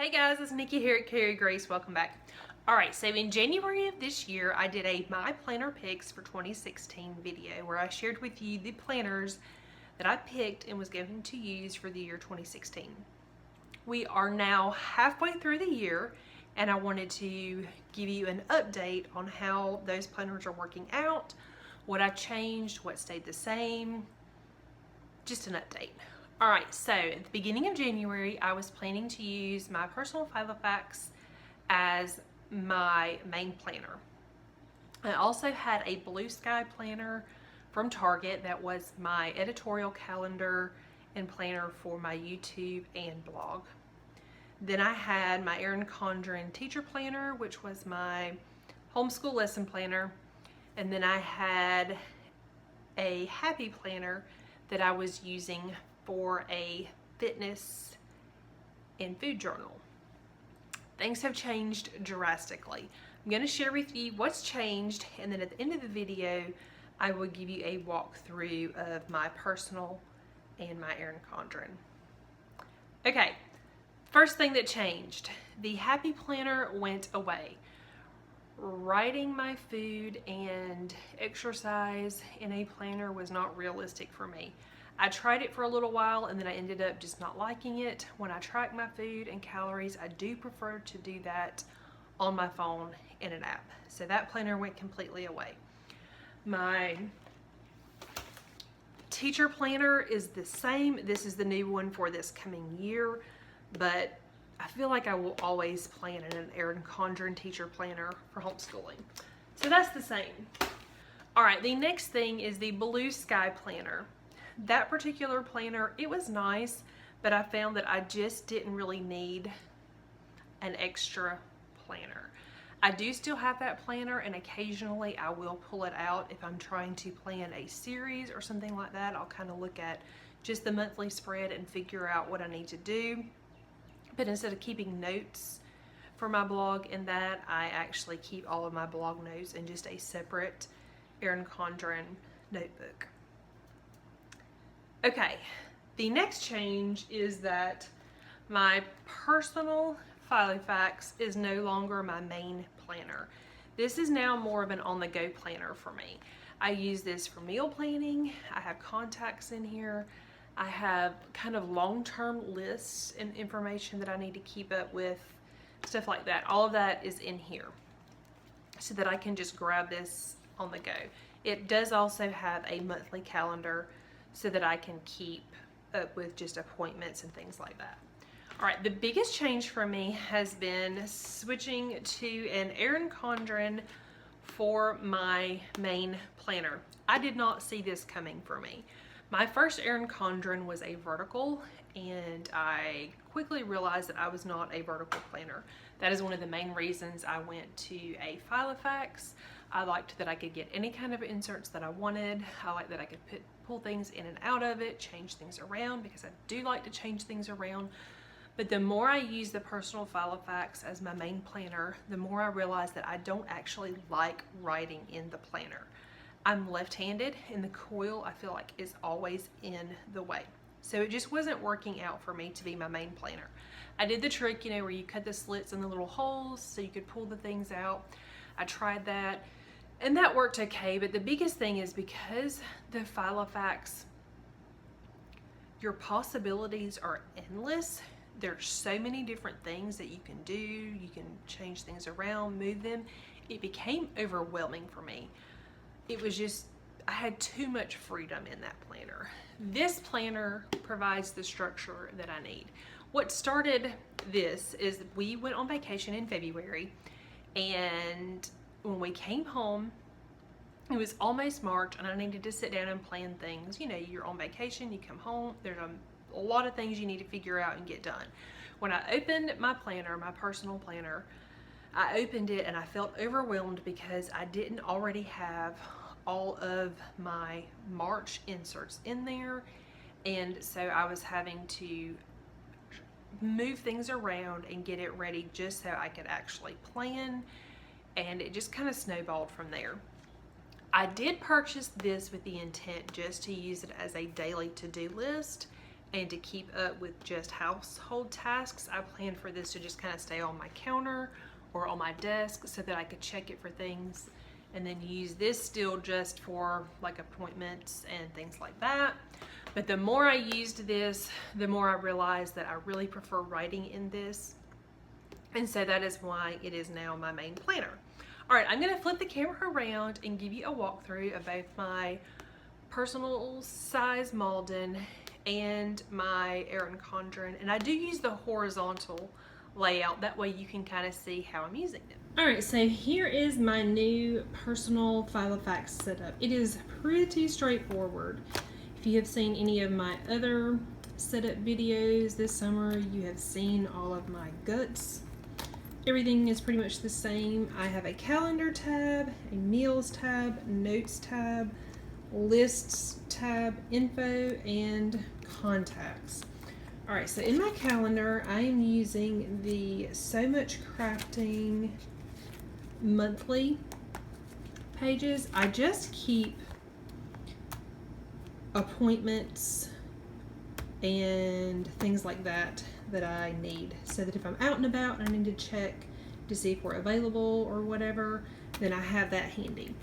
Hey guys, it's Nikki here at Carrie Grace. Welcome back. Alright, so in January of this year, I did a My Planner Picks for 2016 video where I shared with you the planners that I picked and was going to use for the year 2016. We are now halfway through the year and I wanted to give you an update on how those planners are working out, what I changed, what stayed the same, just an update. Alright, so at the beginning of January, I was planning to use my personal Filofax as my main planner. I also had a Blue Sky planner from Target that was my editorial calendar and planner for my YouTube and blog. Then I had my Erin Condren teacher planner, which was my homeschool lesson planner. And then I had a happy planner that I was using for a fitness and food journal. Things have changed drastically. I'm going to share with you what's changed, and then at the end of the video I will give you a walkthrough of my personal and my Erin Condren. Okay, first thing that changed, the happy planner went away. Writing my food and exercise in a planner was not realistic for me. I tried it for a little while and then I ended up just not liking it. When I track my food and calories, I do prefer to do that on my phone in an app. So that planner went completely away. My teacher planner is the same. This is the new one for this coming year, but I feel like I will always plan in an Erin Condren teacher planner for homeschooling. So that's the same. All right, the next thing is the Blue Sky planner. That particular planner, it was nice, but I found that I just didn't really need an extra planner. I do still have that planner, and occasionally I will pull it out if I'm trying to plan a series or something like that. I'll kind of look at just the monthly spread and figure out what I need to do. But instead of keeping notes for my blog in that, I actually keep all of my blog notes in just a separate Erin Condren notebook. Okay, the next change is that my personal Filofax is no longer my main planner. This is now more of an on-the-go planner for me. I use this for meal planning. I have contacts in here. I have kind of long-term lists and information that I need to keep up with, stuff like that. All of that is in here so that I can just grab this on the go. It does also have a monthly calendar so that I can keep up with just appointments and things like that. All right, the biggest change for me has been switching to an Erin Condren for my main planner. I did not see this coming for me. My first Erin Condren was a vertical, and I quickly realized that I was not a vertical planner. That is one of the main reasons I went to a Filofax. I liked that I could get any kind of inserts that I wanted. I liked that I could pull things in and out of it, change things around, because I do like to change things around. But the more I use the personal Filofax as my main planner, the more I realize that I don't actually like writing in the planner. I'm left-handed, and the coil I feel like is always in the way. So it just wasn't working out for me to be my main planner. I did the trick, where you cut the slits in the little holes so you could pull the things out. I tried that, and that worked okay, but the biggest thing is because the Filofax, your possibilities are endless. There's so many different things that you can do. You can change things around, move them. It became overwhelming for me. It was just, I had too much freedom in that planner. This planner provides the structure that I need. What started this is we went on vacation in February, and when we came home, it was almost March, and I needed to sit down and plan things. You're on vacation, you come home, there's a lot of things you need to figure out and get done. When I opened my planner, my personal planner, I opened it and I felt overwhelmed because I didn't already have all of my March inserts in there, and so I was having to move things around and get it ready just so I could actually plan, and it just kind of snowballed from there. I did purchase this with the intent just to use it as a daily to-do list and to keep up with just household tasks, I planned for this to just kind of stay on my counter or on my desk so that I could check it for things, and then use this still just for like appointments and things like that. But the more I used this, the more I realized that I really prefer writing in this. And so that is why it is now my main planner. All right, I'm gonna flip the camera around and give you a walkthrough of both my personal size Malden and my Erin Condren. And I do use the horizontal layout. That way you can kind of see how I'm using them. All right, so here is my new personal Filofax setup. It is pretty straightforward. If you have seen any of my other setup videos this summer, you have seen all of my guts. Everything is pretty much the same. I have a calendar tab, a meals tab, notes tab, lists tab, info, and contacts. All right, so in my calendar, I am using the So Much Crafting monthly pages. I just keep appointments and things like that that I need, so that if I'm out and about and I need to check to see if we're available or whatever, then I have that handy.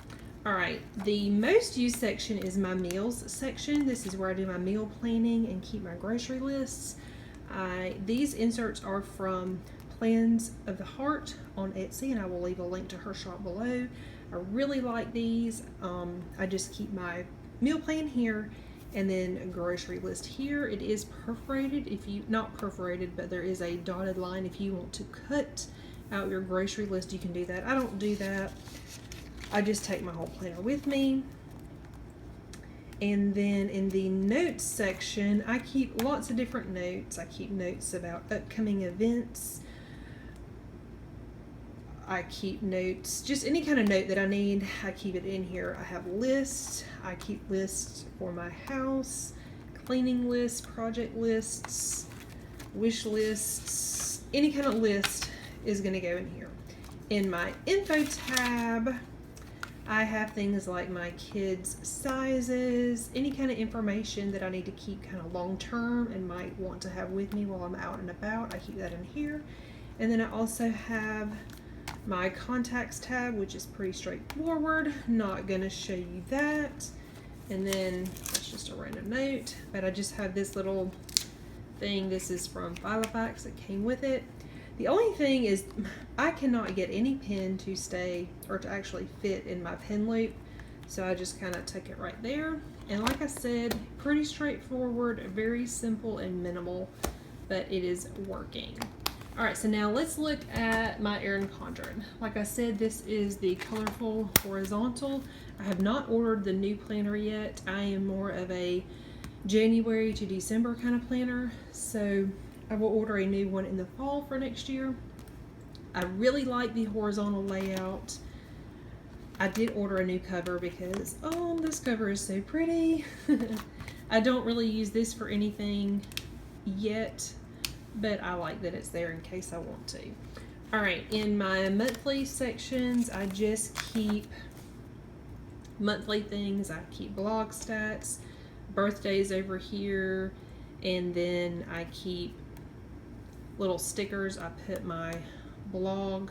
All right, the most used section is my meals section. This is where I do my meal planning and keep my grocery lists. These inserts are from Plans of the Heart on Etsy, and I will leave a link to her shop below. I really like these. I just keep my meal plan here and then a grocery list here. It is perforated, if you, not perforated, but there is a dotted line. If you want to cut out your grocery list, you can do that. I don't do that. I just take my whole planner with me. And then in the notes section, I keep lots of different notes. I keep notes about upcoming events. I keep notes, just any kind of note that I need, I keep it in here. I have lists. I keep lists for my house, cleaning lists, project lists, wish lists. Any kind of list is going to go in here. In my info tab, I have things like my kids' sizes, any kind of information that I need to keep kind of long term and might want to have with me while I'm out and about. I keep that in here. And then I also have my contacts tab, which is pretty straightforward. Not going to show you that. And then that's just a random note, but I just have this little thing. This is from Filofax that came with it. The only thing is I cannot get any pen to stay or to actually fit in my pen loop, so I just kind of tuck it right there. And like I said, pretty straightforward, very simple and minimal, but it is working. All right, so now let's look at my Erin Condren. Like I said, this is the colorful horizontal. I have not ordered the new planner yet. I am more of a January to December kind of planner, so I will order a new one in the fall for next year. I really like the horizontal layout. I did order a new cover because, oh, this cover is so pretty. I don't really use this for anything yet, but I like that it's there in case I want to. All right, in my monthly sections, I just keep monthly things. I keep blog stats, birthdays over here, and then I keep little stickers. I put my blog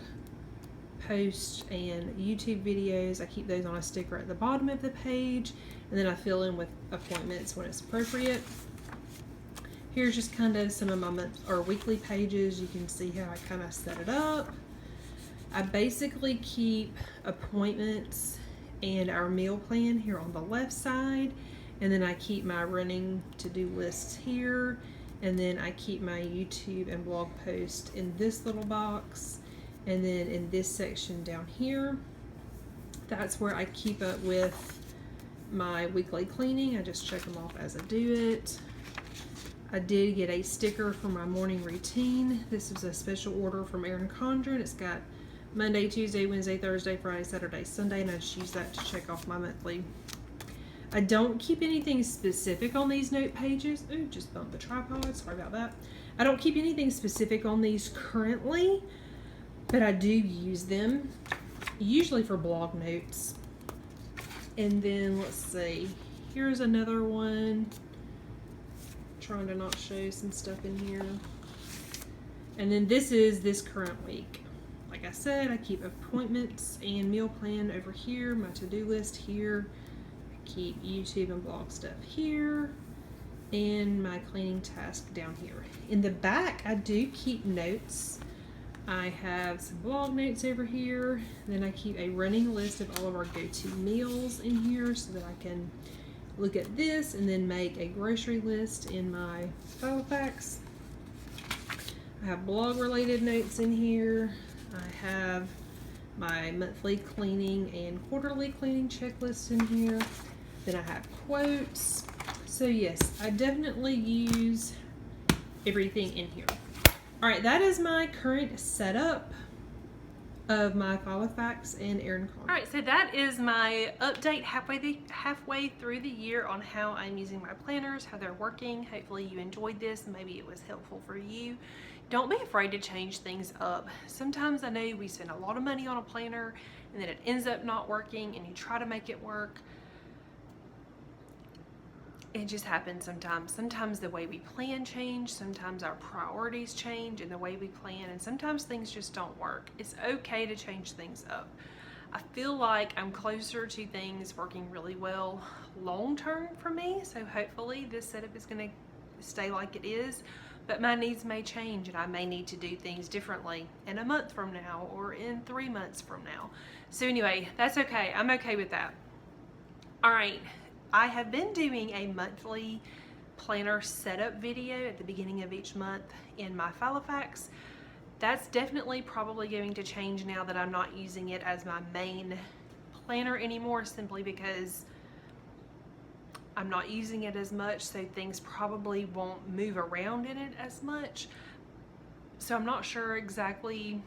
posts and YouTube videos. I keep those on a sticker at the bottom of the page, and then I fill in with appointments when it's appropriate. Here's just kind of some of my month or weekly pages. You can see how I kind of set it up. I basically keep appointments and our meal plan here on the left side, and then I keep my running to-do lists here, and then I keep my YouTube and blog post in this little box, and then in this section down here, that's where I keep up with my weekly cleaning. I just check them off as I do it. I did get a sticker for my morning routine. This was a special order from Erin Condren. It's got Monday, Tuesday, Wednesday, Thursday, Friday, Saturday, Sunday, and I just use that to check off my monthly. I don't keep anything specific on these note pages. Ooh, just bumped the tripod, sorry about that. I don't keep anything specific on these currently, but I do use them, usually for blog notes. And then let's see, here's another one. trying to not show some stuff in here. And then this is this current week. Like I said, I keep appointments and meal plan over here, my to-do list here. I keep YouTube and blog stuff here, and my cleaning task down here. In the back, I do keep notes. I have some blog notes over here. Then I keep a running list of all of our go-to meals in here so that I can look at this and then make a grocery list in my Filofax. I have blog related notes in here. I have my monthly cleaning and quarterly cleaning checklist in here. Then I have quotes. So yes, I definitely use everything in here. All right, that is my current setup of my Filofax and Erin Condren. All right, so that is my update halfway through the year on how I'm using my planners, how they're working. Hopefully you enjoyed this and maybe it was helpful for you. Don't be afraid to change things up. Sometimes I know we spend a lot of money on a planner and then it ends up not working and you try to make it work. It just happens sometimes. Sometimes the way we plan change, sometimes our priorities change in the way we plan, and sometimes things just don't work. It's okay to change things up. I feel like I'm closer to things working really well long term for me, so hopefully this setup is going to stay like it is, but my needs may change and I may need to do things differently in a month from now or in 3 months from now. So anyway, that's okay. I'm okay with that. All right. I have been doing a monthly planner setup video at the beginning of each month in my Filofax. That's definitely probably going to change now that I'm not using it as my main planner anymore, simply because I'm not using it as much, so things probably won't move around in it as much. So I'm not sure exactly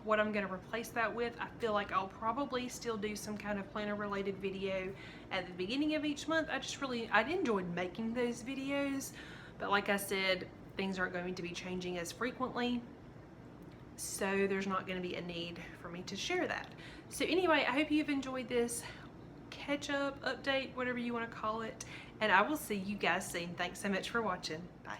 what I'm going to replace that with. I feel like I'll probably still do some kind of planner related video at the beginning of each month. I enjoyed making those videos, but like I said, things aren't going to be changing as frequently, so there's not going to be a need for me to share that. So anyway, I hope you've enjoyed this catch up update, whatever you want to call it, and I will see you guys soon. Thanks so much for watching. Bye.